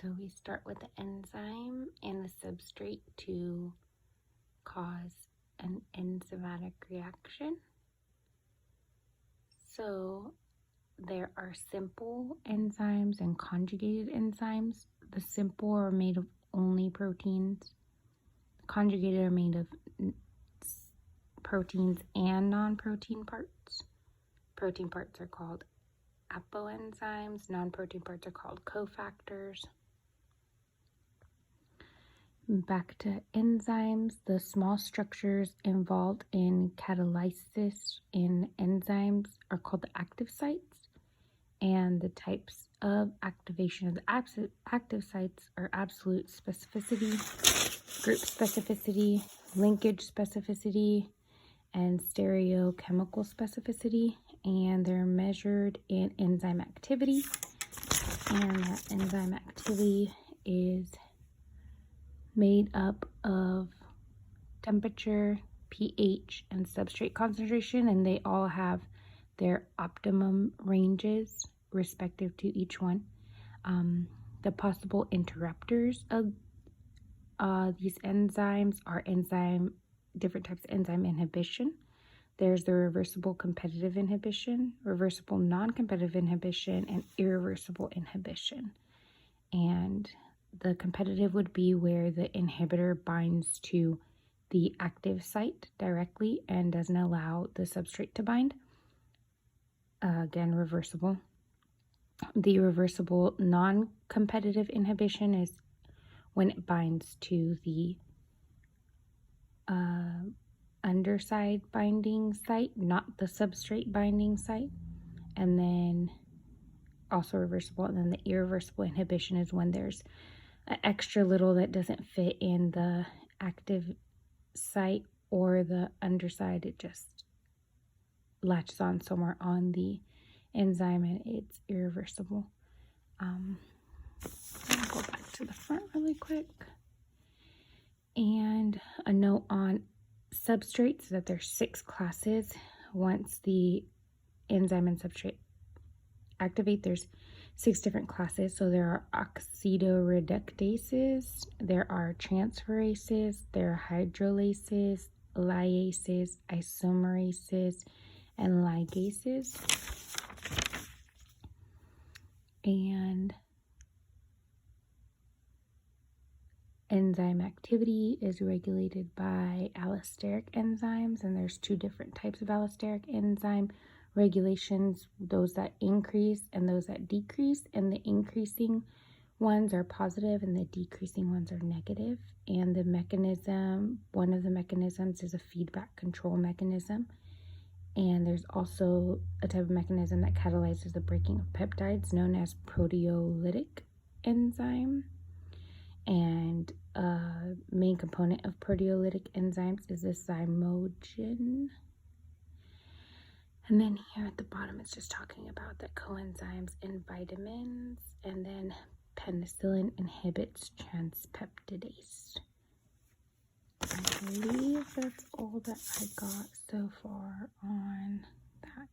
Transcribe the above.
So we start with the enzyme and the substrate to cause an enzymatic reaction. So there are simple enzymes and conjugated enzymes. The simple are made of only proteins. The conjugated are made of proteins and non-protein parts. Protein parts are called apoenzymes. Non-protein parts are called cofactors. Back to enzymes, the small structures involved in catalysis in enzymes are called the active sites, and the types of activation of the active sites are absolute specificity, group specificity, linkage specificity, and stereochemical specificity, and they're measured in enzyme activity, and that enzyme activity is made up of temperature, pH, and substrate concentration, and they all have their optimum ranges respective to each one. The possible interrupters of these enzymes are different types of enzyme inhibition. There's the reversible competitive inhibition, reversible non-competitive inhibition, and irreversible inhibition. And the competitive would be where the inhibitor binds to the active site directly and doesn't allow the substrate to bind. Again, reversible. The reversible non-competitive inhibition is when it binds to the underside binding site, not the substrate binding site. And then also reversible. And then the irreversible inhibition is when there's an extra little that doesn't fit in the active site or the underside. It just latches on somewhere on the enzyme and it's irreversible. I'll go back to the front really quick. And a note on substrates that there's 6 classes. Once the enzyme and substrate activate, there's 6 different classes. So there are oxidoreductases, there are transferases, there are hydrolases, lyases, isomerases, and ligases. And enzyme activity is regulated by allosteric enzymes, and there's 2 different types of allosteric enzyme regulations, those that increase and those that decrease, and the increasing ones are positive and the decreasing ones are negative. And the mechanism, one of the mechanisms is a feedback control mechanism, and there's also a type of mechanism that catalyzes the breaking of peptides known as proteolytic enzyme. And a main component of proteolytic enzymes is the zymogen. And then here at the bottom, it's just talking about the coenzymes in vitamins. And then penicillin inhibits transpeptidase. I believe that's all that I got so far on that.